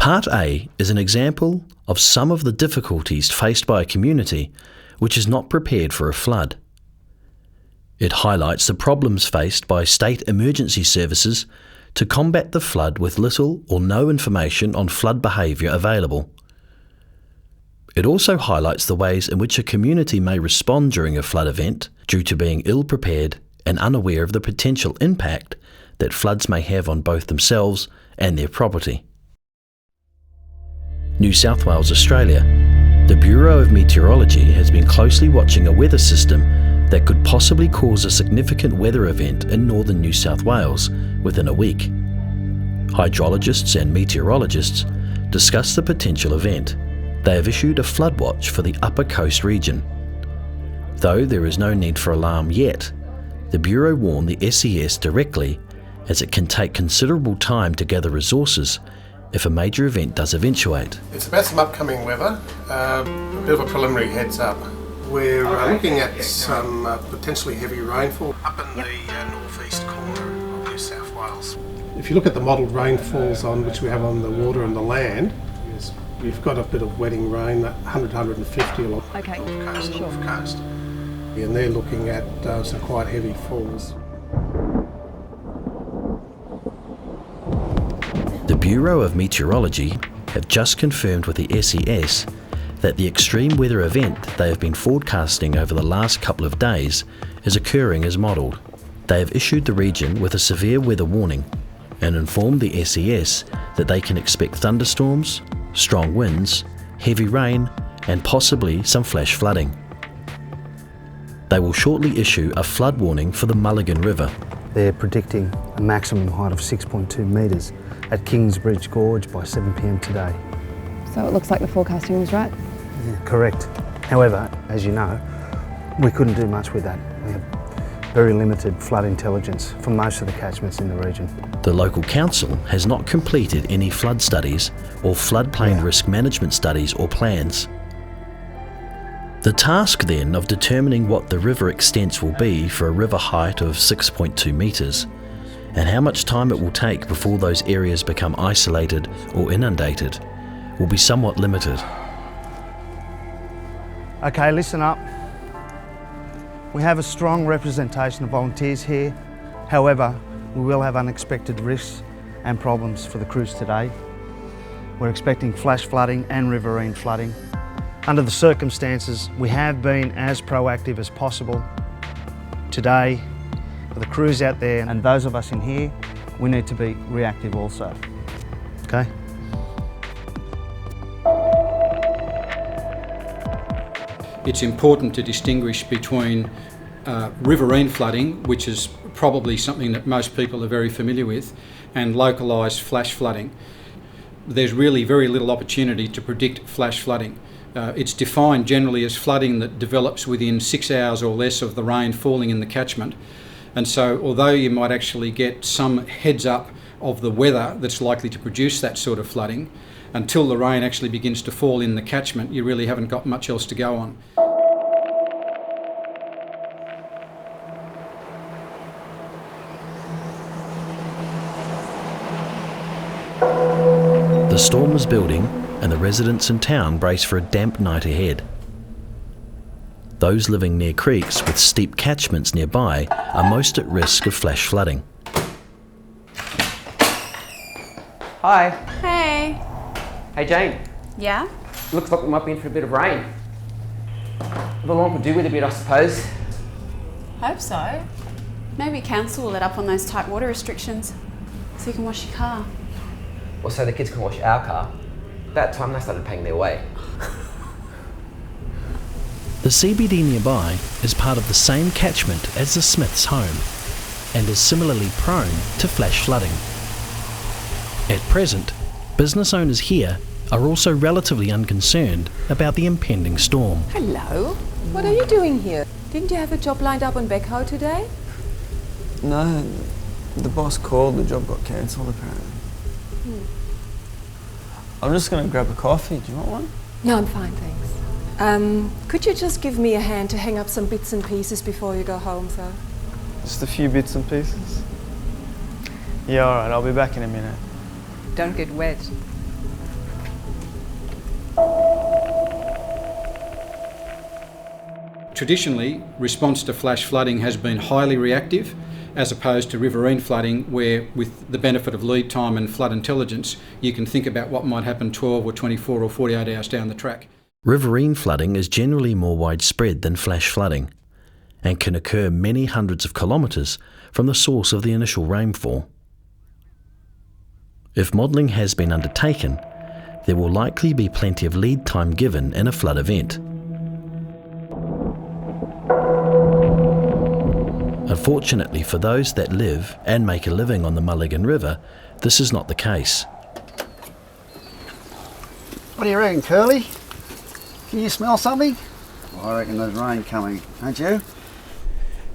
Part A is an example of some of the difficulties faced by a community which is not prepared for a flood. It highlights the problems faced by state emergency services to combat the flood with little or no information on flood behaviour available. It also highlights the ways in which a community may respond during a flood event due to being ill-prepared and unaware of the potential impact that floods may have on both themselves and their property. New South Wales, Australia. The Bureau of Meteorology has been closely watching a weather system that could possibly cause a significant weather event in northern New South Wales within a week. Hydrologists and meteorologists discuss the potential event. They have issued a flood watch for the Upper Coast region. Though there is no need for alarm yet, the Bureau warned the SES directly, as it can take considerable time to gather resources if a major event does eventuate. It's about some upcoming weather, a bit of a preliminary heads up. We're looking at some potentially heavy rainfall up in the northeast corner of New South Wales. If you look at the modelled rainfalls on which we have on the water and the land, we've got a bit of wetting rain, 100, 150 along the north coast. And they're looking at some quite heavy falls. The Bureau of Meteorology have just confirmed with the SES that the extreme weather event they have been forecasting over the last couple of days is occurring as modelled. They have issued the region with a severe weather warning and informed the SES that they can expect thunderstorms, strong winds, heavy rain and possibly some flash flooding. They will shortly issue a flood warning for the Mulligan River. They're predicting a maximum height of 6.2 metres at Kingsbridge Gorge by 7 p.m. today. So it looks like the forecasting was right? Yeah, correct. However, as you know, we couldn't do much with that. We have very limited flood intelligence for most of the catchments in the region. The local council has not completed any flood studies or floodplain risk management studies or plans. The task then of determining what the river extents will be for a river height of 6.2 metres and how much time it will take before those areas become isolated or inundated will be somewhat limited. Okay, listen up. We have a strong representation of volunteers here. However, we will have unexpected risks and problems for the crews today. We're expecting flash flooding and riverine flooding. Under the circumstances, we have been as proactive as possible. Today, for the crews out there and those of us in here, we need to be reactive also. Okay? It's important to distinguish between riverine flooding, which is probably something that most people are very familiar with, and localised flash flooding. There's really very little opportunity to predict flash flooding. It's defined generally as flooding that develops within 6 hours or less of the rain falling in the catchment. And so although you might actually get some heads up of the weather that's likely to produce that sort of flooding, until the rain actually begins to fall in the catchment, you really haven't got much else to go on. The storm is building and the residents in town brace for a damp night ahead. Those living near creeks with steep catchments nearby are most at risk of flash flooding. Hi. Hey. Hey Jane. Yeah? Looks like we might be in for a bit of rain. The lawn could do with a bit, I suppose. Hope so. Maybe council will let up on those tight water restrictions so you can wash your car. Or so the kids can wash our car. That time they started paying their way. The CBD nearby is part of the same catchment as the Smiths' home and is similarly prone to flash flooding. At present, business owners here are also relatively unconcerned about the impending storm. Hello. What are you doing here? Didn't you have a job lined up on Beckhoe today? No, the boss called, the job got cancelled apparently. I'm just going to grab a coffee. Do you want one? No, I'm fine, thanks. Could you just give me a hand to hang up some bits and pieces before you go home, sir? Just a few bits and pieces? Yeah, alright, I'll be back in a minute. Don't get wet. Traditionally, response to flash flooding has been highly reactive, as opposed to riverine flooding, where with the benefit of lead time and flood intelligence, you can think about what might happen 12 or 24 or 48 hours down the track. Riverine flooding is generally more widespread than flash flooding and can occur many hundreds of kilometres from the source of the initial rainfall. If modelling has been undertaken, there will likely be plenty of lead time given in a flood event. Unfortunately for those that live and make a living on the Mulligan River, this is not the case. What do you reckon, Curly? Can you smell something? Well, I reckon there's rain coming, don't you?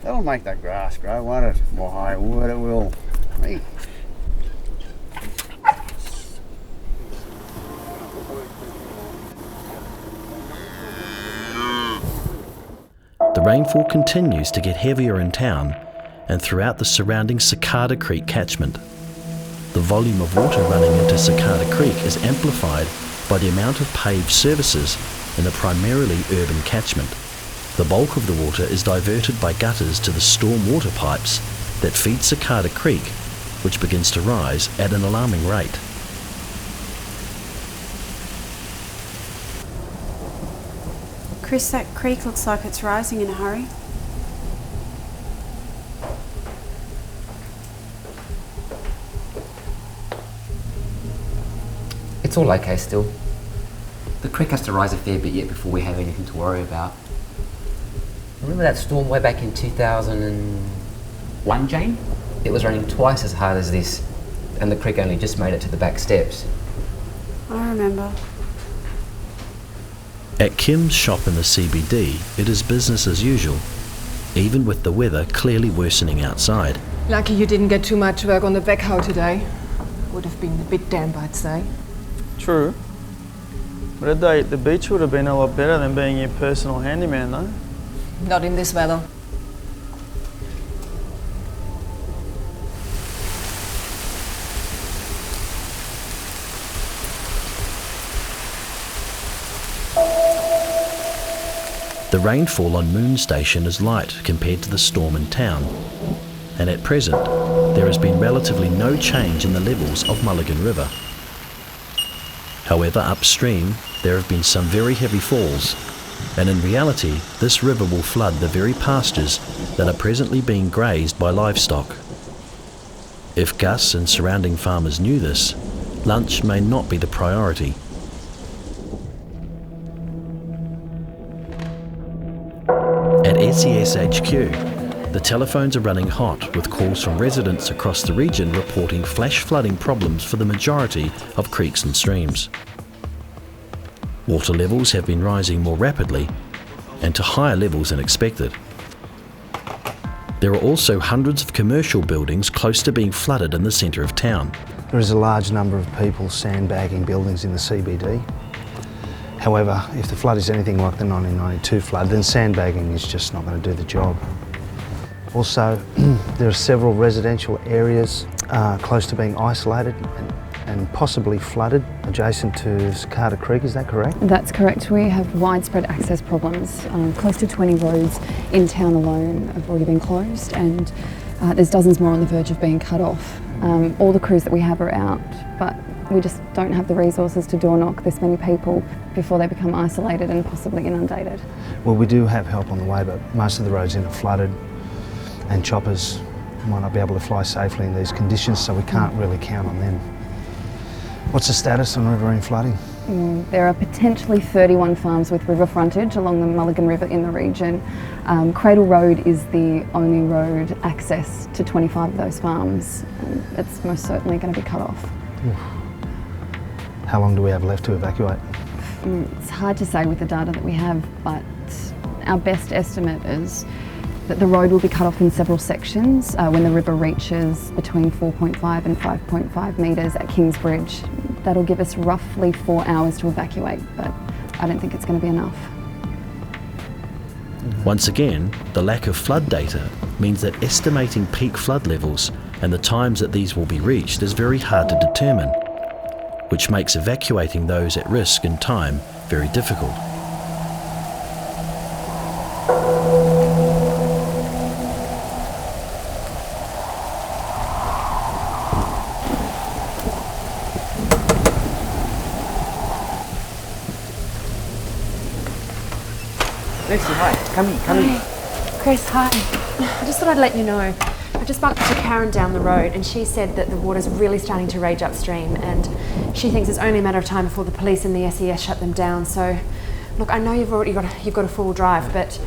That'll make that grass grow, won't it? Why, what it will. Me. The rainfall continues to get heavier in town and throughout the surrounding Cicada Creek catchment. The volume of water running into Cicada Creek is amplified by the amount of paved surfaces in the primarily urban catchment. The bulk of the water is diverted by gutters to the storm water pipes that feed Cicada Creek, which begins to rise at an alarming rate. Chris, that creek looks like it's rising in a hurry. It's all okay still. The creek has to rise a fair bit yet before we have anything to worry about. Remember that storm way back in 2001, Jane? It was raining twice as hard as this, and the creek only just made it to the back steps. I remember. At Kim's shop in the CBD, it is business as usual, even with the weather clearly worsening outside. Lucky you didn't get too much work on the backhoe today. Would have been a bit damp, I'd say. True. But a day at the beach would have been a lot better than being your personal handyman, though. Not in this weather. The rainfall on Moon Station is light compared to the storm in town, and at present there has been relatively no change in the levels of Mulligan River. However, upstream there have been some very heavy falls, and in reality this river will flood the very pastures that are presently being grazed by livestock. If Gus and surrounding farmers knew this, lunch may not be the priority. At SES HQ, the telephones are running hot with calls from residents across the region reporting flash flooding problems for the majority of creeks and streams. Water levels have been rising more rapidly and to higher levels than expected. There are also hundreds of commercial buildings close to being flooded in the centre of town. There is a large number of people sandbagging buildings in the CBD. However, if the flood is anything like the 1992 flood, then sandbagging is just not going to do the job. Also, there are several residential areas close to being isolated and possibly flooded adjacent to Cicada Creek, is that correct? That's correct. We have widespread access problems. Close to 20 roads in town alone have already been closed, and there's dozens more on the verge of being cut off. All the crews that we have are out, but we just don't have the resources to door knock this many people before they become isolated and possibly inundated. Well, we do have help on the way, but most of the roads are flooded and choppers might not be able to fly safely in these conditions, so we can't really count on them. What's the status on riverine flooding? There are potentially 31 farms with river frontage along the Mulligan River in the region. Cradle Road is the only road access to 25 of those farms. It's most certainly going to be cut off. Oof. How long do we have left to evacuate? It's hard to say with the data that we have, but our best estimate is that the road will be cut off in several sections when the river reaches between 4.5 and 5.5 metres at Kingsbridge. That'll give us roughly 4 hours to evacuate, but I don't think it's going to be enough. Once again, the lack of flood data means that estimating peak flood levels and the times that these will be reached is very hard to determine. which makes evacuating those at risk in time very difficult. Lucy, hi. Come in. Chris, hi. I just thought I'd let you know. I just bumped into Karen down the road and she said that the water's really starting to rage upstream and she thinks it's only a matter of time before the police and the SES shut them down. So, look, I know you've got a full drive, but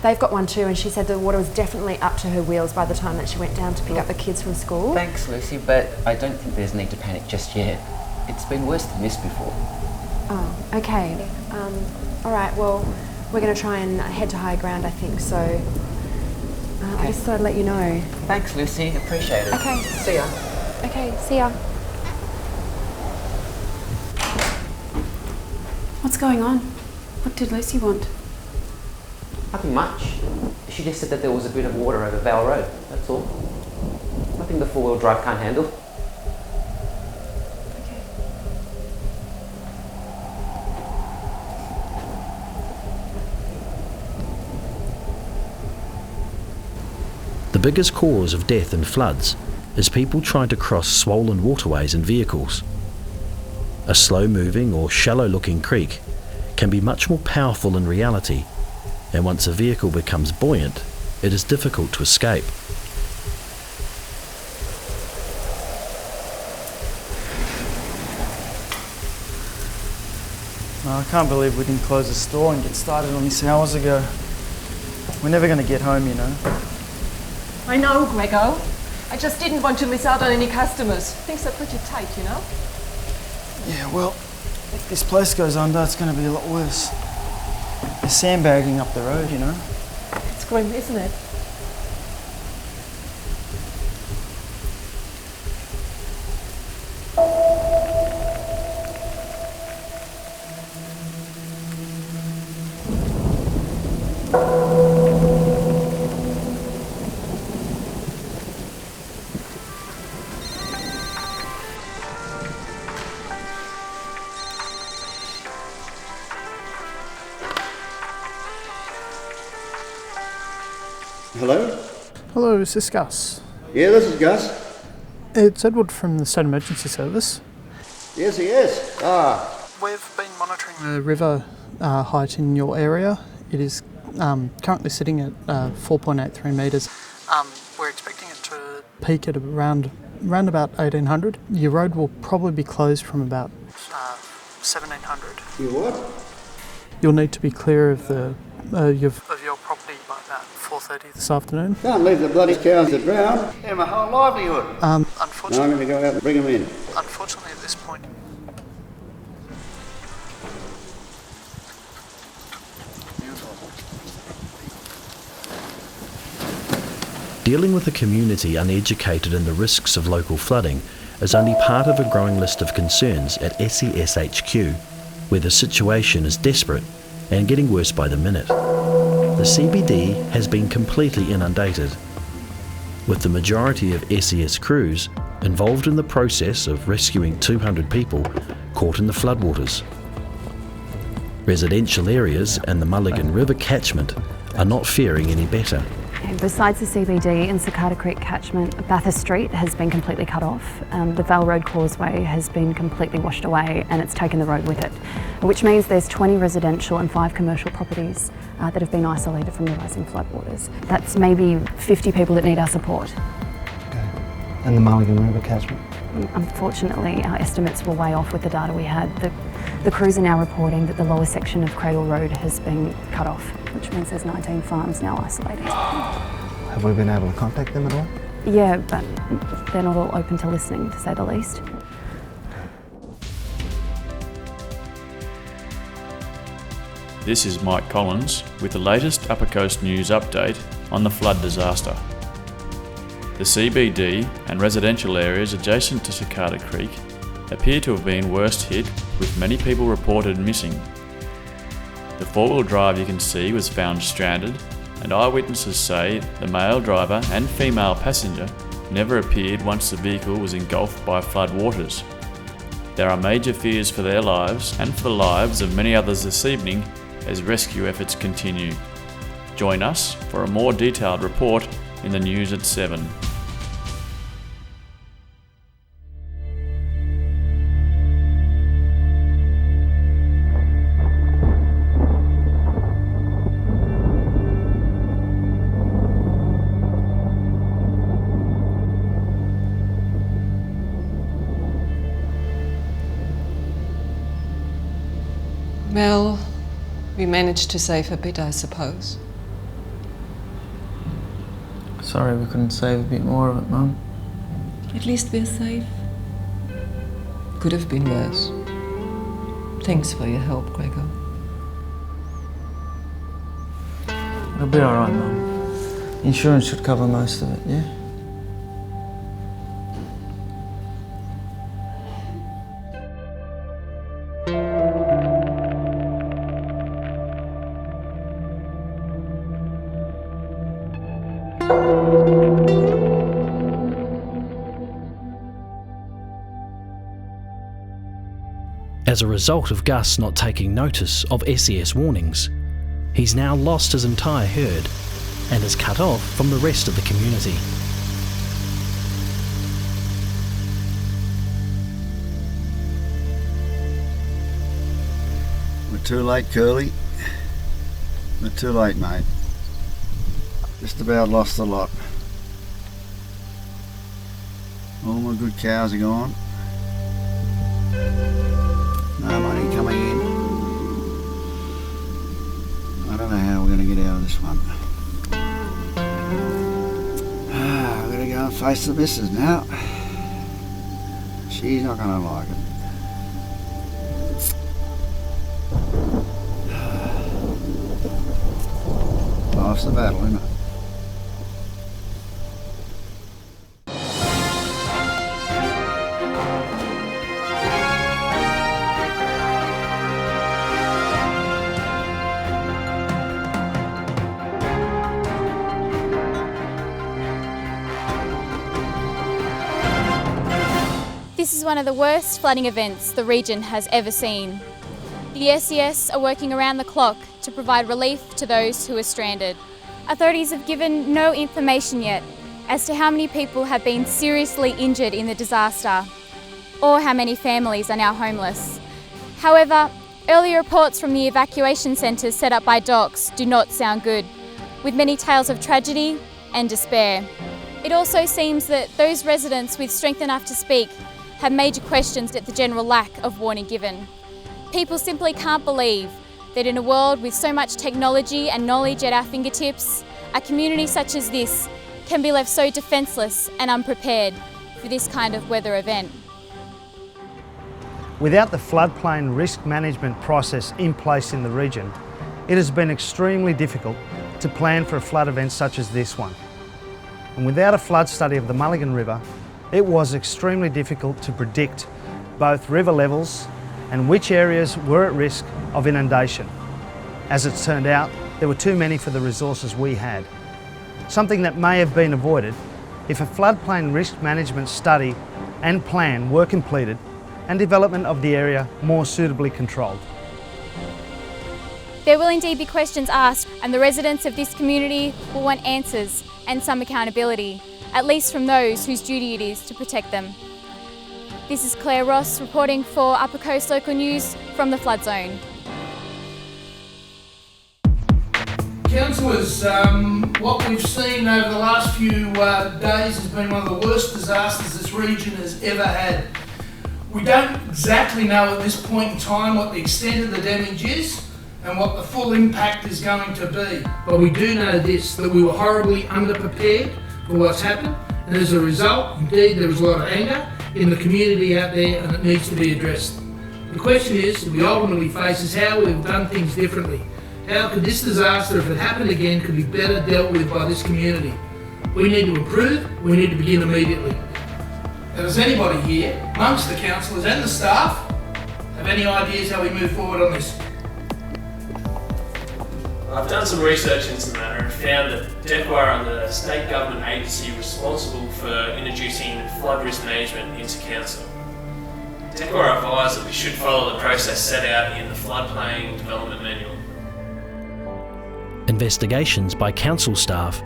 they've got one too, and she said the water was definitely up to her wheels by the time that she went down to pick up the kids from school. Thanks, Lucy, but I don't think there's need to panic just yet. It's been worse than this before. Oh, okay. All right, well, we're going to try and head to higher ground, I think, so I just thought I'd let you know. Thanks, Lucy. Appreciate it. Okay. See ya. Okay, see ya. What's going on? What did Lucy want? Nothing much. She just said that there was a bit of water over Vale Road, that's all. Nothing the four-wheel drive can't handle. The biggest cause of death in floods is people trying to cross swollen waterways in vehicles. A slow-moving or shallow-looking creek can be much more powerful in reality, and once a vehicle becomes buoyant, it is difficult to escape. No, I can't believe we didn't close the store and get started on this hours ago. We're never going to get home, you know. I know, Grego. I just didn't want to miss out on any customers. Things are pretty tight, you know? Yeah, well, if this place goes under, it's going to be a lot worse. They're sandbagging up the road, you know. It's grim, isn't it? Hello? Hello, is this Gus? Yeah, this is Gus. It's Edward from the State Emergency Service. Yes, he is. We've been monitoring the river height in your area. It is currently sitting at 4.83 metres. We're expecting it to peak at around about 1800. Your road will probably be closed from about 1700. You what? You'll need to be clear of your property by about 4:30 this afternoon. Can't leave the bloody cows to drown. They're my whole livelihood. Unfortunately, No, I'm going to go out and bring them in. Unfortunately, at this point. Dealing with a community uneducated in the risks of local flooding is only part of a growing list of concerns at SES HQ, where the situation is desperate and getting worse by the minute. The CBD has been completely inundated, with the majority of SES crews involved in the process of rescuing 200 people caught in the floodwaters. Residential areas and the Mulligan River catchment are not faring any better. Besides the CBD and Cicada Creek catchment, Bathurst Street has been completely cut off. The Vale Road causeway has been completely washed away and it's taken the road with it, which means there's 20 residential and 5 commercial properties that have been isolated from the rising floodwaters. That's maybe 50 people that need our support. Okay. And the Mulligan River catchment? Unfortunately, our estimates were way off with the data we had. The crews are now reporting that the lower section of Cradle Road has been cut off, which means there's 19 farms now isolated. Have we been able to contact them at all? Yeah, but they're not all open to listening, to say the least. This is Mike Collins with the latest Upper Coast News update on the flood disaster. The CBD and residential areas adjacent to Cicada Creek appear to have been worst hit, with many people reported missing. The four-wheel drive you can see was found stranded, and eyewitnesses say the male driver and female passenger never appeared once the vehicle was engulfed by flood waters. There are major fears for their lives and for the lives of many others this evening as rescue efforts continue. Join us for a more detailed report in the news at 7. Well, we managed to save a bit, I suppose. Sorry we couldn't save a bit more of it, Mum. At least we're safe. Could have been worse. Thanks for your help, Gregor. It'll be alright, Mum. Insurance should cover most of it, yeah? As a result of Gus not taking notice of SES warnings, he's now lost his entire herd and is cut off from the rest of the community. We're too late, Curly. We're too late, mate. Just about lost the lot. All my good cows are gone. No money coming in. I don't know how we're going to get out of this one. I've got to go and face the missus now. She's not going to like it. Life's the battle, isn't it? This is one of the worst flooding events the region has ever seen. The SES are working around the clock to provide relief to those who are stranded. Authorities have given no information yet as to how many people have been seriously injured in the disaster or how many families are now homeless. However, early reports from the evacuation centres set up by DOCS do not sound good, with many tales of tragedy and despair. It also seems that those residents with strength enough to speak have major questions at the general lack of warning given. People simply can't believe that in a world with so much technology and knowledge at our fingertips, a community such as this can be left so defenceless and unprepared for this kind of weather event. Without the floodplain risk management process in place in the region, it has been extremely difficult to plan for a flood event such as this one. And without a flood study of the Mulligan River, it was extremely difficult to predict both river levels and which areas were at risk of inundation. As it turned out, there were too many for the resources we had. Something that may have been avoided if a floodplain risk management study and plan were completed and development of the area more suitably controlled. There will indeed be questions asked, and the residents of this community will want answers and some accountability, at least from those whose duty it is to protect them. This is Claire Ross reporting for Upper Coast Local News from the flood zone. Councillors, what we've seen over the last few days has been one of the worst disasters this region has ever had. We don't exactly know at this point in time what the extent of the damage is and what the full impact is going to be. But we do know this, that we were horribly underprepared for what's happened, and as a result, indeed, there was a lot of anger in the community out there, and it needs to be addressed. The question is, that we ultimately face, is how we've done things differently. How could this disaster, if it happened again, could be better dealt with by this community? We need to improve, we need to begin immediately. Now, does anybody here, amongst the councillors and the staff, have any ideas how we move forward on this? I've done some research into the matter and found that DEFWA are the state government agency responsible for introducing flood risk management into council. DECWA advised that we should follow the process set out in the floodplain development manual. Investigations by council staff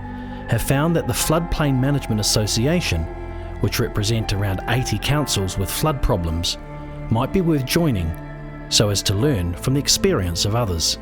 have found that the Floodplain Management Association, which represent around 80 councils with flood problems, might be worth joining so as to learn from the experience of others.